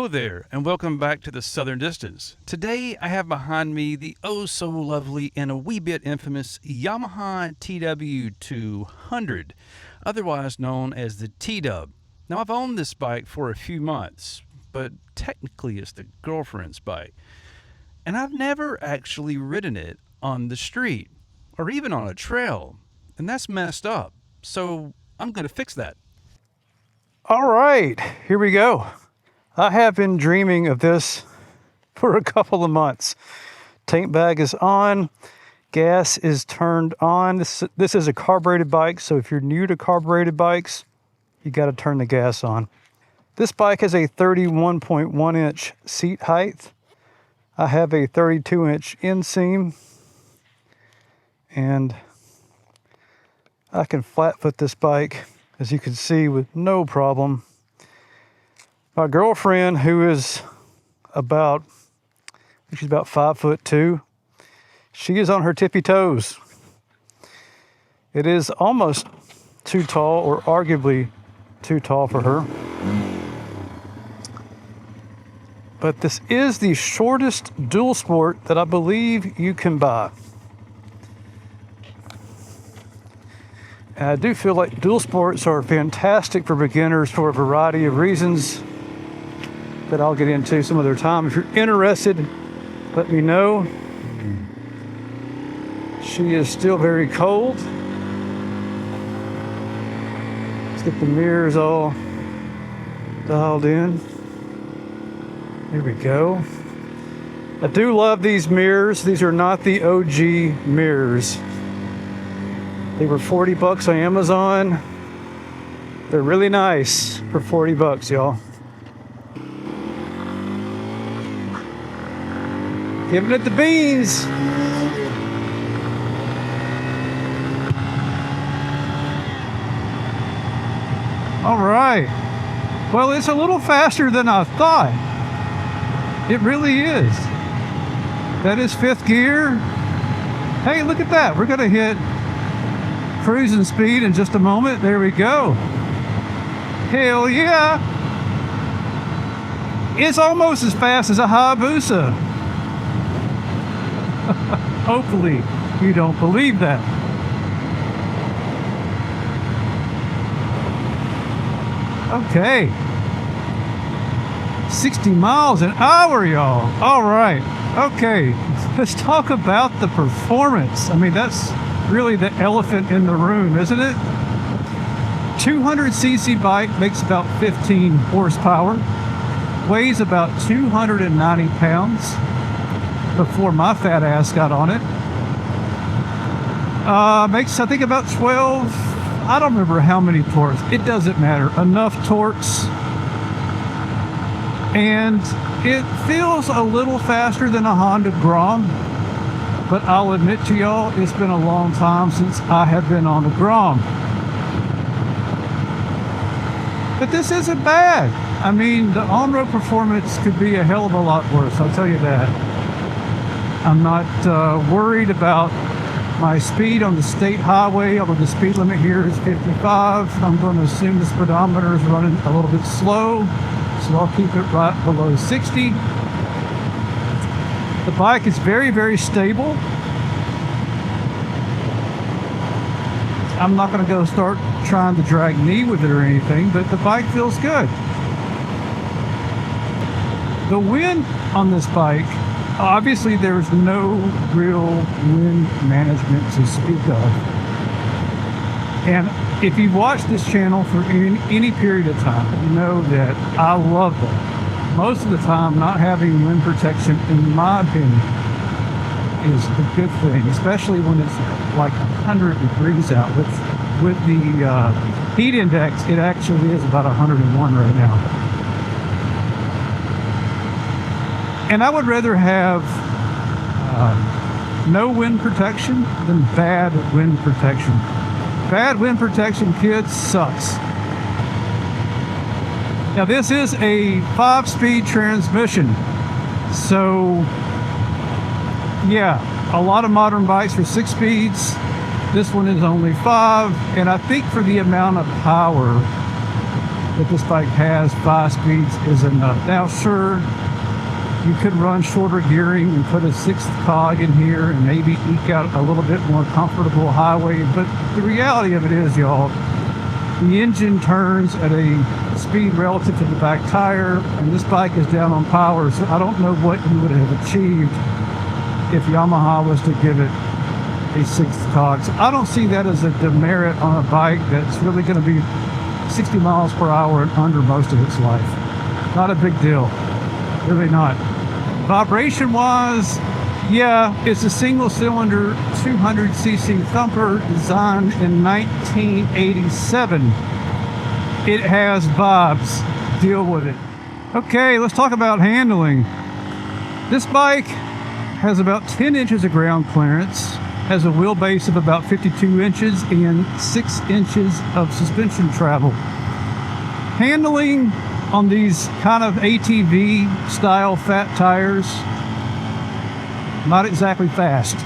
Hello there, and welcome back to the Southern Distance. Today I have behind me the oh-so-lovely and a wee bit infamous Yamaha TW200, otherwise known as the T-Dub. Now I've owned this bike for a few months, but technically it's the girlfriend's bike. And I've never actually ridden it on the street, or even on a trail, and that's messed up. So I'm going to fix that. All right, here we go. I have been dreaming of this for a couple of months. Tank bag is on, gas is turned on. This is a carbureted bike, so if you're new to carbureted bikes, you got to turn the gas on. This bike has a 31.1 inch seat height. I have a 32 inch inseam, and I can flat foot this bike, as you can see, with no problem. My girlfriend, who is she's about 5'2", she is on her tippy toes. It is almost too tall, or arguably too tall for her. But this is the shortest dual sport that I believe you can buy. And I do feel like dual sports are fantastic for beginners for a variety of reasons that I'll get into some other time. If you're interested, let me know. She is still very cold. Let's get the mirrors all dialed in. Here we go. I do love these mirrors. These are not the OG mirrors. They were $40 on Amazon. They're really nice for $40, y'all. Giving it the beans. All right. Well, it's a little faster than I thought. It really is. That is fifth gear. Hey, look at that. We're going to hit cruising speed in just a moment. There we go. Hell yeah. It's almost as fast as a Hayabusa. Hopefully you don't believe that. Okay. 60 miles an hour, y'all. All right. Okay. Let's talk about the performance. I mean, that's really the elephant in the room, isn't it? 200cc bike makes about 15 horsepower, weighs about 290 pounds before my fat ass got on it. Makes, I think, about 12, I don't remember how many torques. It doesn't matter. Enough torques. And it feels a little faster than a Honda Grom, but I'll admit to y'all, it's been a long time since I have been on a Grom. But this isn't bad. I mean, the on-road performance could be a hell of a lot worse, I'll tell you that. I'm not worried about my speed on the state highway, although the speed limit here is 55. I'm going to assume the speedometer is running a little bit slow, so I'll keep it right below 60. The bike is very, very stable. I'm not going to go start trying to drag me with it or anything, but the bike feels good. The wind on this bike, obviously there's no real wind management to speak of. And if you've watched this channel for any period of time, you know that I love that. Most of the time, not having wind protection, in my opinion, is a good thing, especially when it's like 100 degrees out. With the heat index, it actually is about 101 right now. And I would rather have no wind protection than bad wind protection. Bad wind protection, kids, sucks. Now this is a 5-speed transmission, so yeah, a lot of modern bikes are 6 speeds. This one is only 5, and I think for the amount of power that this bike has 5 speeds is enough. Now, sure, you could run shorter gearing and put a 6th cog in here and maybe eke out a little bit more comfortable highway, but the reality of it is, y'all, the engine turns at a speed relative to the back tire, and this bike is down on power, so I don't know what you would have achieved if Yamaha was to give it a 6th cog. So I don't see that as a demerit on a bike that's really going to be 60 miles per hour and under most of its life. Not a big deal. Really not. Vibration wise, yeah, it's a single cylinder 200cc thumper designed in 1987. It has vibes. Deal with it. Okay, let's talk about handling. This bike has about 10 inches of ground clearance, has a wheelbase of about 52 inches and 6 inches of suspension travel. Handling on these kind of ATV style fat tires, not exactly fast.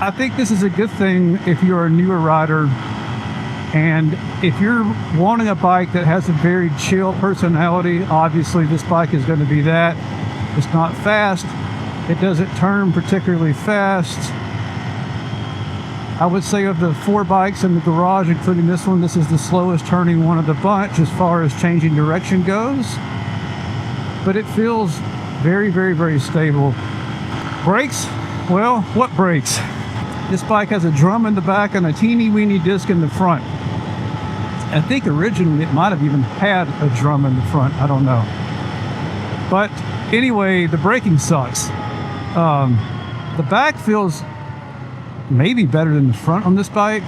I think this is a good thing if you're a newer rider, and if you're wanting a bike that has a very chill personality, obviously this bike is going to be that. It's not fast. It doesn't turn particularly fast. I would say of the 4 bikes in the garage, including this one, this is the slowest turning one of the bunch as far as changing direction goes. But it feels very, very, very stable. Brakes? Well, what brakes? This bike has a drum in the back and a teeny weeny disc in the front. I think originally it might have even had a drum in the front. I don't know. But anyway, the braking sucks. The back feels maybe better than the front on this bike.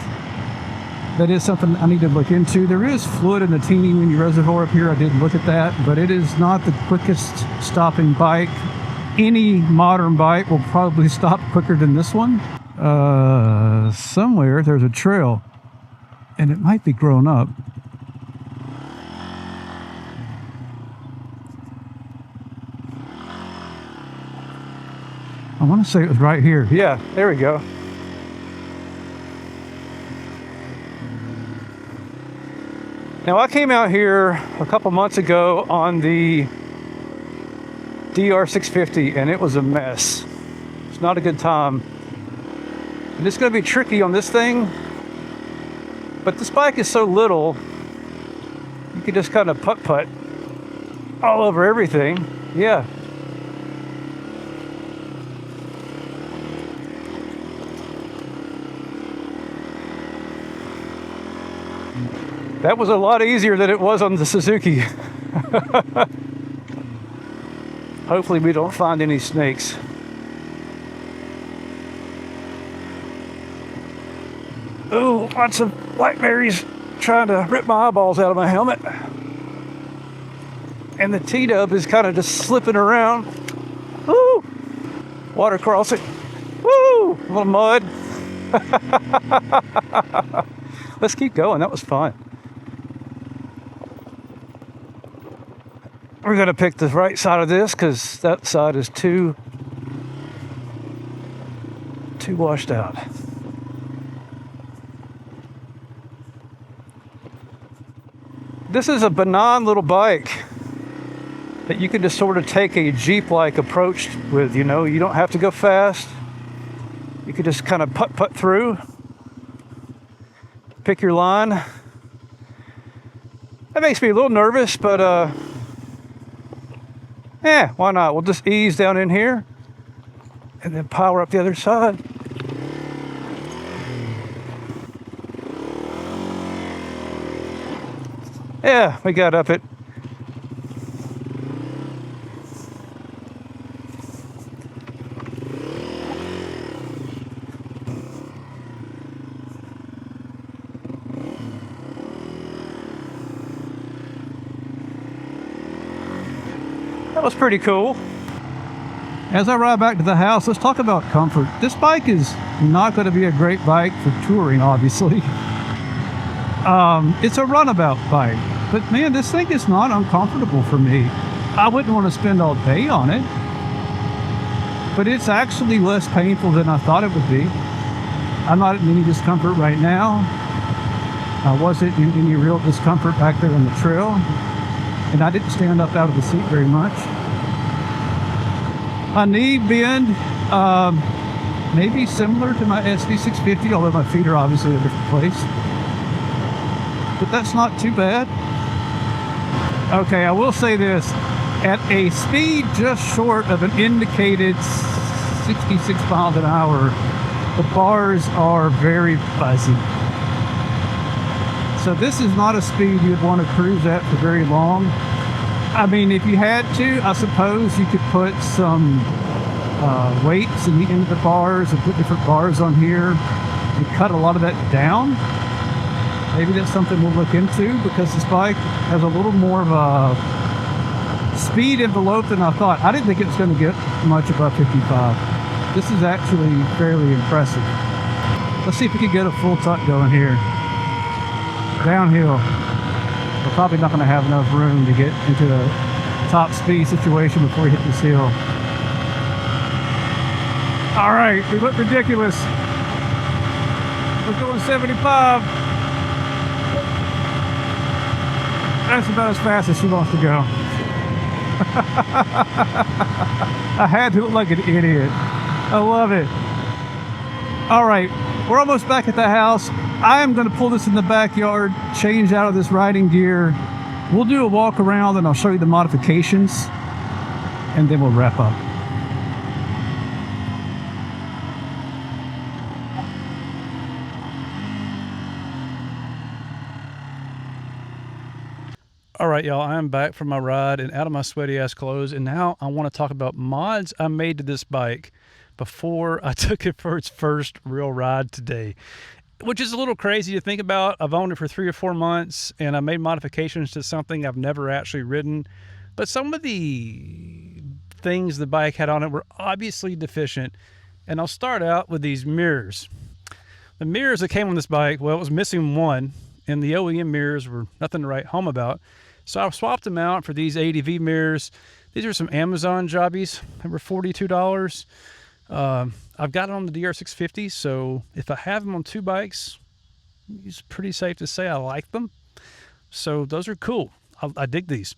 That is something I need to look into. There is fluid in the teeny weeny reservoir up here. I did look at that, but it is not the quickest stopping bike. Any modern bike will probably stop quicker than this one. Somewhere there's a trail, and it might be grown up. I want to say it was right here. Yeah, there we go. Now, I came out here a couple months ago on the DR650, and it was a mess. It's not a good time. And it's going to be tricky on this thing, but this bike is so little, you can just kind of putt-putt all over everything. Yeah. That was a lot easier than it was on the Suzuki. Hopefully we don't find any snakes. Oh, lots of blackberries trying to rip my eyeballs out of my helmet. And the T-dub is kind of just slipping around. Woo! Water crossing. Woo! A little mud. Let's keep going. That was fun. We're going to pick the right side of this because that side is too washed out. This is a benign little bike that you can just sort of take a Jeep-like approach with, you know. You don't have to go fast. You can just kind of putt through. Pick your line. That makes me a little nervous, but yeah, why not? We'll just ease down in here and then power up the other side. Yeah, we got up it. That was pretty cool. As I ride back to the house, let's talk about comfort. This bike is not going to be a great bike for touring, obviously. It's a runabout bike, but man, this thing is not uncomfortable for me. I wouldn't want to spend all day on it, but it's actually less painful than I thought it would be. I'm not in any discomfort right now. I wasn't in any real discomfort back there on the trail, and I didn't stand up out of the seat very much. My knee bend, maybe similar to my SV650, although my feet are obviously in a different place. But that's not too bad. Okay, I will say this. At a speed just short of an indicated 66 miles an hour, the bars are very fuzzy. So this is not a speed you'd want to cruise at for very long. I mean, if you had to, I suppose you could put some weights in the end of the bars and put different bars on here and cut a lot of that down. Maybe that's something we'll look into, because this bike has a little more of a speed envelope than I thought. I didn't think it was going to get much above 55. This is actually fairly impressive. Let's see if we can get a full tuck going here. Downhill. We're probably not going to have enough room to get into a top speed situation before we hit this hill. All right, we look ridiculous. We're going 75. That's about as fast as she wants to go. I had to look like an idiot. I love it. All right, we're almost back at the house. I am going to pull this in the backyard, change out of this riding gear. We'll do a walk around and I'll show you the modifications, and then we'll wrap up. All right, y'all, I'm back from my ride and out of my sweaty ass clothes, and now I want to talk about mods I made to this bike before I took it for its first real ride today, which is a little crazy to think about. I've owned it for 3 or 4 months, and I made modifications to something I've never actually ridden, but some of the things the bike had on it were obviously deficient, and I'll start out with these mirrors. The mirrors that came on this bike, well, it was missing one, and the OEM mirrors were nothing to write home about. So I swapped them out for these ADV mirrors. These are some Amazon jobbies. They were $42. I've got it on the DR650, so if I have them on 2 bikes, it's pretty safe to say I like them. So those are cool. I dig these.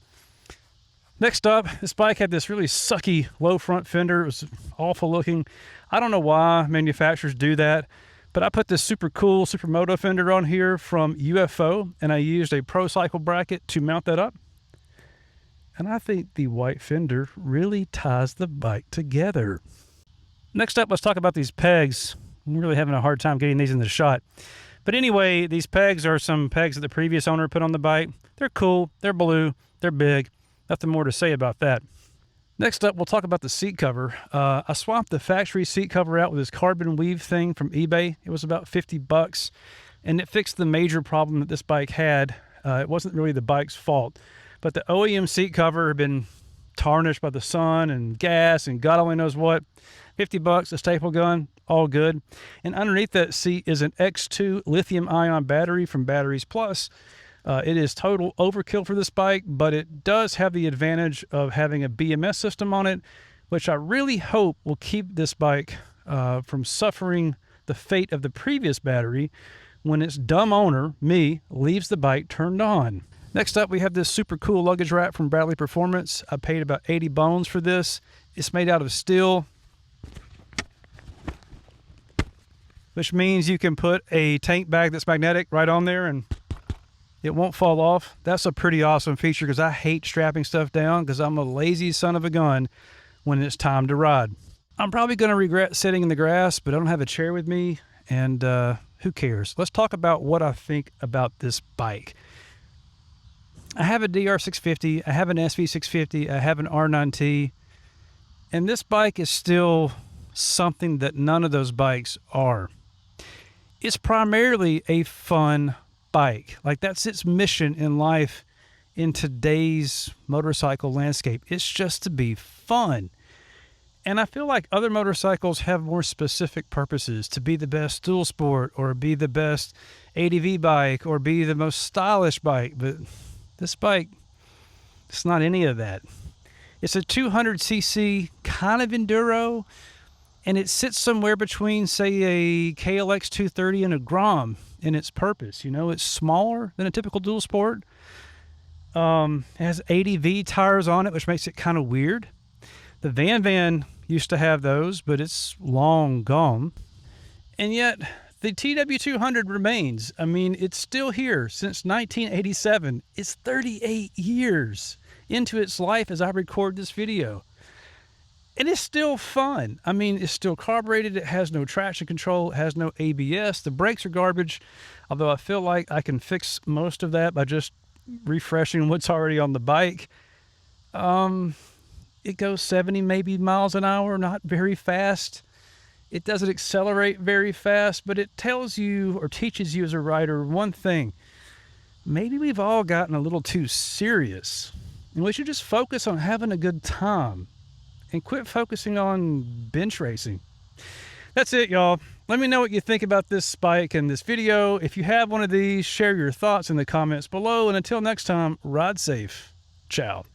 Next up, this bike had this really sucky low front fender. It was awful looking. I don't know why manufacturers do that, but I put this super cool Super Moto fender on here from UFO, and I used a Pro Cycle bracket to mount that up. And I think the white fender really ties the bike together. Next up, let's talk about these pegs. I'm really having a hard time getting these in the shot. But anyway, these pegs are some pegs that the previous owner put on the bike. They're cool, they're blue, they're big. Nothing more to say about that. Next up, we'll talk about the seat cover. I swapped the factory seat cover out with this carbon weave thing from eBay. It was about $50, and it fixed the major problem that this bike had. It wasn't really the bike's fault, but the OEM seat cover had been tarnished by the sun and gas and God only knows what. $50, a staple gun, all good. And underneath that seat is an X2 lithium-ion battery from Batteries Plus. It is total overkill for this bike, but it does have the advantage of having a BMS system on it, which I really hope will keep this bike from suffering the fate of the previous battery when its dumb owner, me, leaves the bike turned on. Next up, we have this super cool luggage rack from Bradley Performance. I paid about 80 bones for this. It's made out of steel, which means you can put a tank bag that's magnetic right on there and it won't fall off. That's a pretty awesome feature because I hate strapping stuff down because I'm a lazy son of a gun when it's time to ride. I'm probably going to regret sitting in the grass, but I don't have a chair with me, and who cares? Let's talk about what I think about this bike. I have a DR650, I have an SV650, I have an R9T, and this bike is still something that none of those bikes are. It's primarily a fun bike. Like, that's its mission in life in today's motorcycle landscape. It's just to be fun. And I feel like other motorcycles have more specific purposes, to be the best dual sport or be the best ADV bike or be the most stylish bike. But this bike, it's not any of that. It's a 200cc kind of enduro, and it sits somewhere between, say, a KLX 230 and a Grom. in its purpose. You know, it's smaller than a typical dual sport. It has 80V tires on it, which makes it kind of weird. The Van used to have those, but it's long gone. And yet, the TW200 remains. I mean, it's still here since 1987. It's 38 years into its life as I record this video. And it's still fun. I mean, it's still carbureted. It has no traction control. It has no ABS. The brakes are garbage, although I feel like I can fix most of that by just refreshing what's already on the bike. It goes 70 maybe miles an hour, not very fast. It doesn't accelerate very fast, but it tells you or teaches you as a rider one thing. Maybe we've all gotten a little too serious, and we should just focus on having a good time and quit focusing on bench racing. That's it, y'all. Let me know what you think about this bike and this video. If you have one of these, share your thoughts in the comments below. And until next time, ride safe. Ciao.